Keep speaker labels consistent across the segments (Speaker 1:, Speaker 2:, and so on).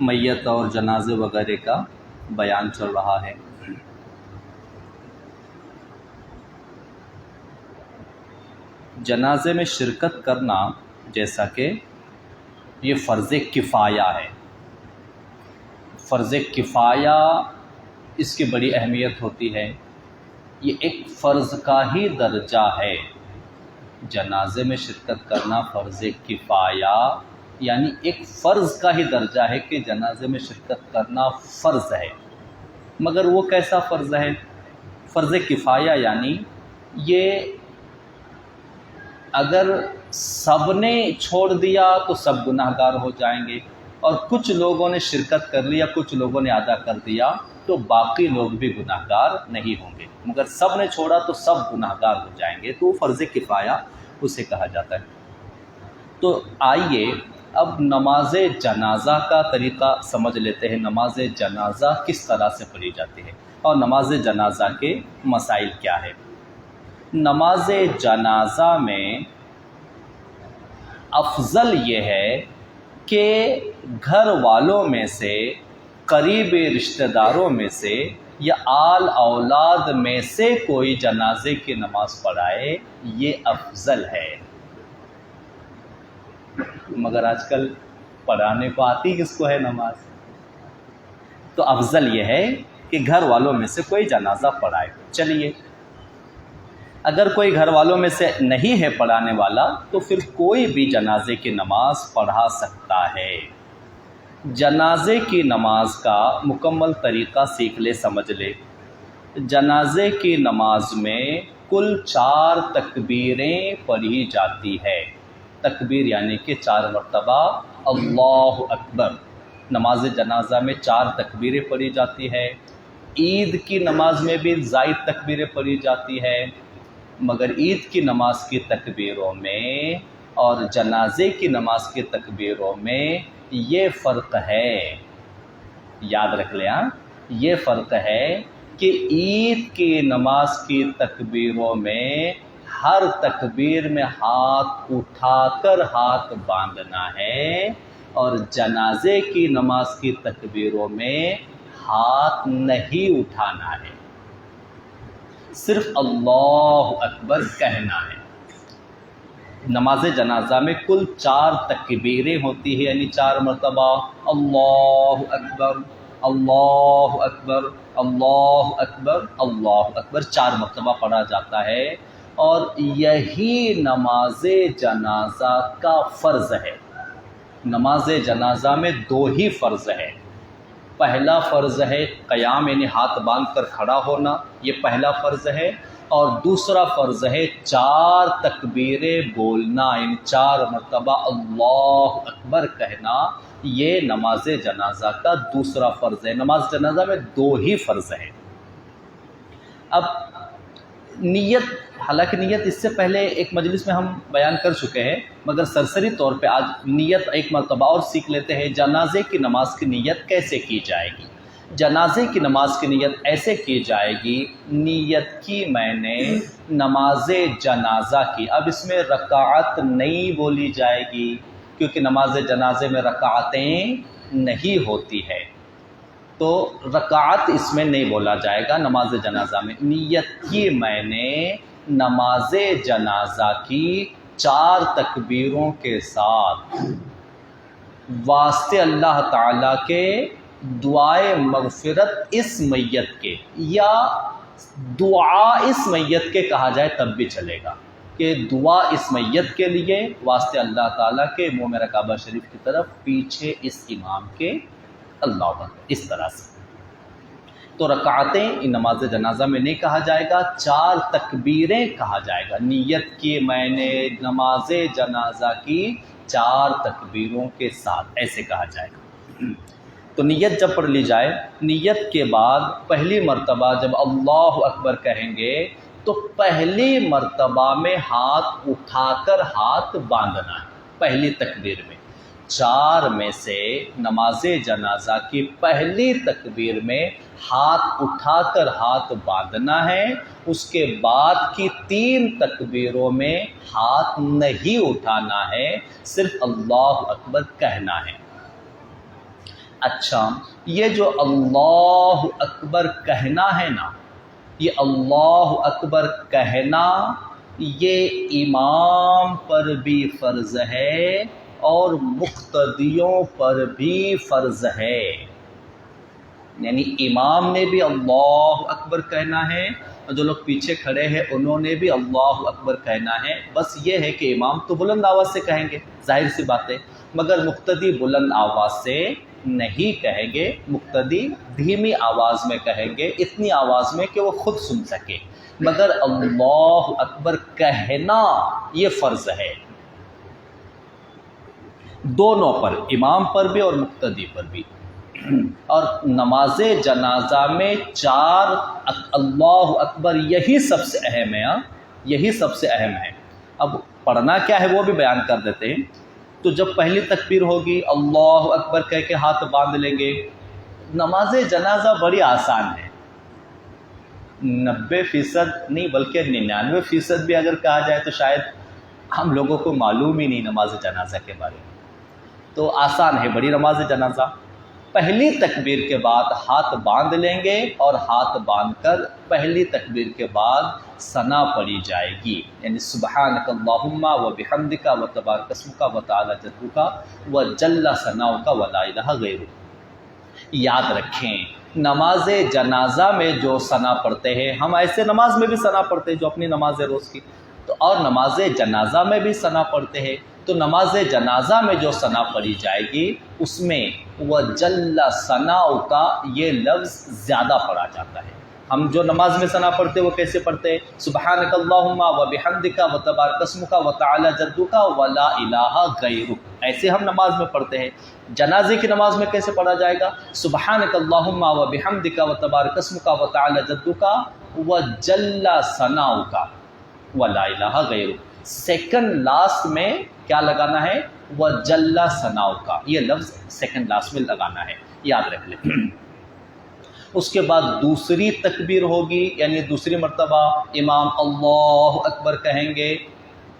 Speaker 1: میت اور جنازے وغیرہ کا بیان چل رہا ہے۔ جنازے میں شرکت کرنا جیسا کہ یہ فرض کفایہ ہے۔ فرض کفایہ اس کی بڑی اہمیت ہوتی ہے، یہ ایک فرض کا ہی درجہ ہے۔ جنازے میں شرکت کرنا فرض کفایہ یعنی ایک فرض کا ہی درجہ ہے کہ جنازے میں شرکت کرنا فرض ہے۔ مگر وہ کیسا فرض ہے؟ فرض کفایہ یعنی یہ اگر سب نے چھوڑ دیا تو سب گناہ گار ہو جائیں گے، اور کچھ لوگوں نے شرکت کر لیا، کچھ لوگوں نے ادا کر دیا تو باقی لوگ بھی گناہ گار نہیں ہوں گے، مگر سب نے چھوڑا تو سب گناہ گار ہو جائیں گے، تو فرض کفایہ اسے کہا جاتا ہے۔ تو آئیے اب نماز جنازہ کا طریقہ سمجھ لیتے ہیں، نماز جنازہ کس طرح سے پڑھی جاتی ہے اور نماز جنازہ کے مسائل کیا ہے۔ نماز جنازہ میں افضل یہ ہے کہ گھر والوں میں سے، قریبی رشتہ داروں میں سے یا آل اولاد میں سے کوئی جنازے کی نماز پڑھائے، یہ افضل ہے۔ مگر آج کل پڑھانے کو آتی کس کو ہے نماز؟ تو افضل یہ ہے کہ گھر والوں میں سے کوئی جنازہ پڑھائے۔ چلیے، اگر کوئی گھر والوں میں سے نہیں ہے پڑھانے والا تو پھر کوئی بھی جنازے کی نماز پڑھا سکتا ہے۔ جنازے کی نماز کا مکمل طریقہ سیکھ لے، سمجھ لے۔ جنازے کی نماز میں کل 4 تکبیریں پڑھی جاتی ہے۔ تکبیر یعنی کہ 4 مرتبہ اللہ اکبر۔ نماز جنازہ میں 4 تکبیریں پڑھی جاتی ہے۔ عید کی نماز میں بھی زائد تکبیریں پڑھی جاتی ہے، مگر عید کی نماز کی تکبیروں میں اور جنازے کی نماز کی تکبیروں میں یہ فرق ہے، یاد رکھ لیں۔ یہ فرق ہے کہ عید کی نماز کی تکبیروں میں ہر تکبیر میں ہاتھ اٹھا کر ہاتھ باندھنا ہے، اور جنازے کی نماز کی تکبیروں میں ہاتھ نہیں اٹھانا ہے، صرف اللہ اکبر کہنا ہے۔ نماز جنازہ میں کل 4 تکبیریں ہوتی ہیں، یعنی 4 مرتبہ اللہ اکبر اللہ اکبر اللہ اکبر اللہ اکبر 4 مرتبہ پڑھا جاتا ہے، اور یہی نماز جنازہ کا فرض ہے۔ نماز جنازہ میں 2 ہی فرض ہے۔ پہلا فرض ہے قیام یعنی ہاتھ باندھ کر کھڑا ہونا، یہ پہلا فرض ہے، اور دوسرا فرض ہے 4 تکبیریں بولنا، یعنی 4 مرتبہ اللہ اکبر کہنا، یہ نماز جنازہ کا دوسرا فرض ہے۔ نماز جنازہ میں 2 ہی فرض ہے۔ اب نیت، حالانکہ نیت اس سے پہلے ایک مجلس میں ہم بیان کر چکے ہیں، مگر سرسری طور پہ آج نیت ایک مرتبہ اور سیکھ لیتے ہیں۔ جنازے کی نماز کی نیت کیسے کی جائے گی؟ جنازے کی نماز کی نیت ایسے کی جائے گی، نیت کی میں نے نماز جنازہ کی۔ اب اس میں رکعت نہیں بولی جائے گی، کیونکہ نماز جنازے میں رکعتیں نہیں ہوتی ہے، تو رکعت اس میں نہیں بولا جائے گا نماز جنازہ میں۔ نیت کی میں نے نماز جنازہ کی 4 تکبیروں کے ساتھ واسطے اللہ تعالیٰ کے دعائے مغفرت اس میت کے، یا دعا اس میت کے کہا جائے تب بھی چلے گا، کہ دعا اس میت کے لیے واسطے اللہ تعالیٰ کے، منہ میرا کعبہ شریف کی طرف، پیچھے اس امام کے، اللہ اکبر، اس طرح سے۔ تو رکعتیں ان نماز جنازہ میں نہیں کہا جائے گا، 4 تکبیریں کہا جائے گا۔ نیت کی میں نے نماز جنازہ کی 4 تکبیروں کے ساتھ، ایسے کہا جائے گا۔ تو نیت جب پڑھ لی جائے، نیت کے بعد پہلی مرتبہ جب اللہ اکبر کہیں گے تو پہلی مرتبہ میں ہاتھ اٹھا کر ہاتھ باندھنا ہے، پہلی تکبیر میں۔ 4 میں سے نماز جنازہ کی پہلی تکبیر میں ہاتھ اٹھا کر ہاتھ باندھنا ہے، اس کے بعد کی 3 تکبیروں میں ہاتھ نہیں اٹھانا ہے، صرف اللہ اکبر کہنا ہے۔ اچھا، یہ جو اللہ اکبر کہنا ہے نا، یہ اللہ اکبر کہنا یہ امام پر بھی فرض ہے اور مقتدیوں پر بھی فرض ہے۔ یعنی امام نے بھی اللہ اکبر کہنا ہے اور جو لوگ پیچھے کھڑے ہیں انہوں نے بھی اللہ اکبر کہنا ہے۔ بس یہ ہے کہ امام تو بلند آواز سے کہیں گے، ظاہر سی بات ہے، مگر مقتدی بلند آواز سے نہیں کہیں گے، مقتدی دھیمی آواز میں کہیں گے، اتنی آواز میں کہ وہ خود سن سکے، مگر اللہ اکبر کہنا یہ فرض ہے دونوں پر، امام پر بھی اور مقتدی پر بھی۔ اور نماز جنازہ میں 4 اللہ اکبر یہی سب سے اہم ہے، یہی سب سے اہم ہے۔ اب پڑھنا کیا ہے وہ بھی بیان کر دیتے ہیں۔ تو جب پہلی تکبیر ہوگی اللہ اکبر کہہ کے ہاتھ باندھ لیں گے۔ نماز جنازہ بڑی آسان ہے، 90% نہیں بلکہ 99% بھی اگر کہا جائے تو شاید ہم لوگوں کو معلوم ہی نہیں نماز جنازہ کے بارے میں۔ تو آسان ہے بڑی نماز جنازہ۔ پہلی تکبیر کے بعد ہاتھ باندھ لیں گے اور ہاتھ باندھ کر پہلی تکبیر کے بعد ثنا پڑھی جائے گی، یعنی سبحانک اللہم و بحمدک و تبارک اسمک و تعالی جدک و جل ثناؤک و لا الہ غیرک۔ یاد رکھیں، نماز جنازہ میں جو ثنا پڑھتے ہیں، ہم ایسے نماز میں بھی ثنا پڑھتے ہیں جو اپنی نماز روز کی، تو اور نماز جنازہ میں بھی ثنا پڑھتے ہیں، تو نماز جنازہ میں جو ثنا پڑھی جائے گی اس میں وَجَلَّ ثَنَاؤُكَ یہ لفظ زیادہ پڑھا جاتا ہے۔ ہم جو نماز میں ثنا پڑھتے ہیں وہ کیسے پڑھتے ہیں؟ سبحانک اللہم و بحمدک و تبارک اسمک و تعالی جدک و لا الہ غیرک، ایسے ہم نماز میں پڑھتے ہیں۔ جنازے کی نماز میں کیسے پڑھا جائے گا؟ سبحانک اللہم و بحمدک و تبارک اسمک و تعالی جدک و جل ثناؤک و لا الہ غیرک۔ سیکنڈ لاسٹ میں کیا لگانا ہے؟ وَجَلَّ ثَنَاؤُكَ، یہ لفظ سیکنڈ لاسٹ میں لگانا ہے، یاد رکھ لیں۔ اس کے بعد دوسری تکبیر ہوگی، یعنی دوسری مرتبہ امام اللہ اکبر کہیں گے،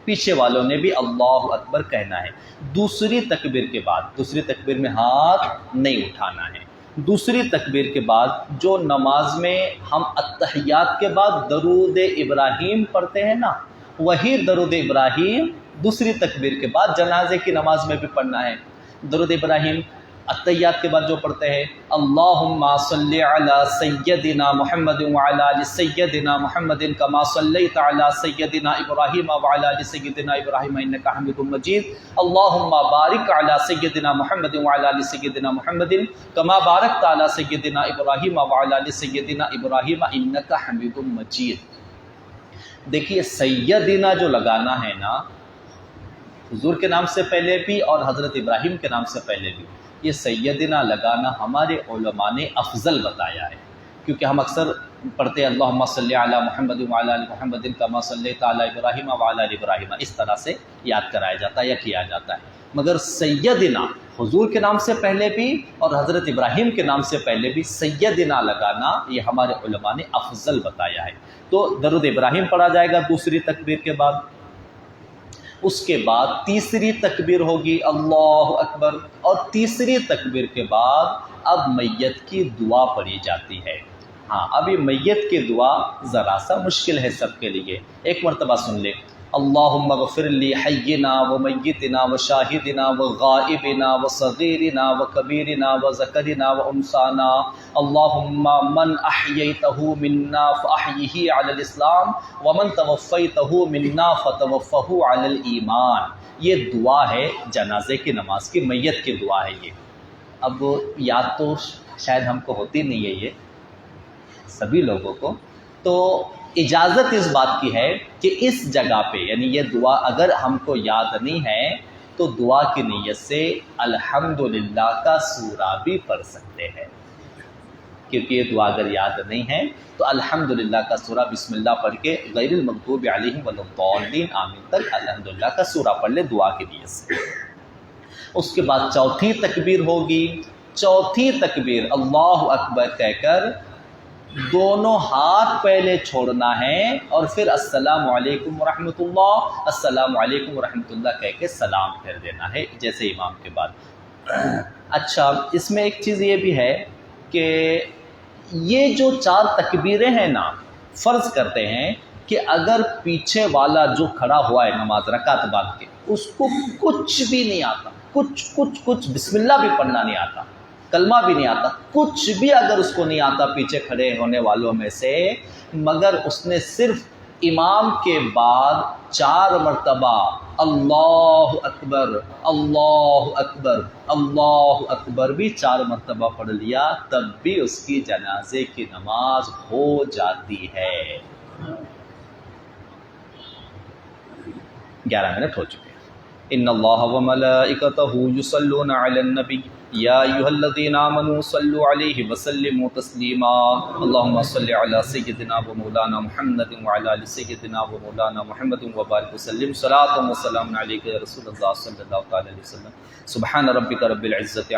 Speaker 1: پیچھے والوں نے بھی اللہ اکبر کہنا ہے۔ دوسری تکبیر کے بعد، دوسری تکبیر میں ہاتھ نہیں اٹھانا ہے۔ دوسری تکبیر کے بعد جو نماز میں ہم اتحیات کے بعد درود ابراہیم پڑھتے ہیں نا، وہی درود ابراہیم دوسری تکبیر کے بعد جنازے کی نماز میں بھی پڑھنا ہے۔ درود ابراہیم اتحیات کے بعد جو پڑھتے ہیں، اللہم صلی علی سیدنا محمد وعلی آل سیدنا محمد کما صلیت علی سیدنا ابراہیم وعلی آل سیدنا ابراہیم انک حمید مجید، اللہم بارک علی سیدنا محمد وعلی آل سیدنا محمد کما بارکت علی سیدنا ابراہیم وعلی آل سیدنا ابراہیم انک حمید مجید۔ دیکھیے سیدنا جو لگانا ہے نا، حضور کے نام سے پہلے بھی اور حضرت ابراہیم کے نام سے پہلے بھی، یہ سیدنا لگانا ہمارے علماء نے افضل بتایا ہے، کیونکہ ہم اکثر پڑھتے ہیں اللہم صلی علی محمد وعلی آل محمد کما صلیت علی ابراہیم وعلی آل ابراہیم، اس طرح سے یاد کرایا جاتا ہے یا کیا جاتا ہے۔ مگر سیدنا حضور کے نام سے پہلے بھی اور حضرت ابراہیم کے نام سے پہلے بھی سیدنا لگانا یہ ہمارے علماء نے افضل بتایا ہے۔ تو درود ابراہیم پڑھا جائے گا دوسری تکبیر کے بعد۔ اس کے بعد تیسری تکبیر ہوگی اللہ اکبر، اور تیسری تکبیر کے بعد اب میت کی دعا پڑھی جاتی ہے۔ ہاں، ابھی میت کی دعا ذرا سا مشکل ہے سب کے لیے، ایک مرتبہ سن لیں۔ اللہم اغفر لی حینا و میتنا و شاہدنا و غائبنا و صغیرنا و کبیرنا و ذکرنا و انثانا، اللہم من احییتہ منا فاحیہ علی الاسلام ومن توفیتہ منا فتوفہ علی الایمان۔ یہ دعا ہے جنازے کی نماز کی، میت کی دعا ہے یہ۔ اب یاد تو شاید ہم کو ہوتی نہیں ہے یہ سبھی لوگوں کو، تو اجازت اس بات کی ہے کہ اس جگہ پہ، یعنی یہ دعا اگر ہم کو یاد نہیں ہے تو دعا کی نیت سے الحمدللہ کا سورہ بھی پڑھ سکتے ہیں، کیونکہ یہ دعا اگر یاد نہیں ہے تو الحمدللہ کا سورہ بسم اللہ پڑھ کے غیر المغضوب علیہم ولا الضالین آمین تک الحمدللہ کا سورہ پڑھ لے دعا کی نیت سے۔ اس کے بعد چوتھی تکبیر ہوگی، چوتھی تکبیر اللہ اکبر کہہ کر دونوں ہاتھ پہلے چھوڑنا ہے اور پھر السلام علیکم ورحمۃ اللہ، السلام علیکم ورحمۃ اللہ کہہ کے سلام پھیر دینا ہے جیسے امام کے بعد۔ اچھا، اس میں ایک چیز یہ بھی ہے کہ یہ جو 4 تکبیریں ہیں نا، فرض کرتے ہیں کہ اگر پیچھے والا جو کھڑا ہوا ہے نماز رکعت بعد کے، اس کو کچھ بھی نہیں آتا، کچھ بسم اللہ بھی پڑھنا نہیں آتا، کلمہ بھی نہیں آتا، کچھ بھی اگر اس کو نہیں آتا پیچھے کھڑے ہونے والوں میں سے، مگر اس نے صرف امام کے بعد 4 مرتبہ اللہ اکبر اللہ اکبر اللہ اکبر بھی 4 مرتبہ پڑھ لیا، تب بھی اس کی جنازے کی نماز ہو جاتی ہے۔ 11 منٹ ہو چکے ہیں۔ ان اللہ وملائکتہ یصلون علی النبی یا ایھا الذین آمنوا صلوا علیہ وسلموا تسلیما اللهم صل علی سیدنا و مولانا محمد وعلی آل سیدنا و مولانا محمد وبارک وسلم صلاۃ و سلام علیک یا رسول اللہ صلی اللہ تعالی علیہ وسلم۔ سبحان ربک رب العزۃ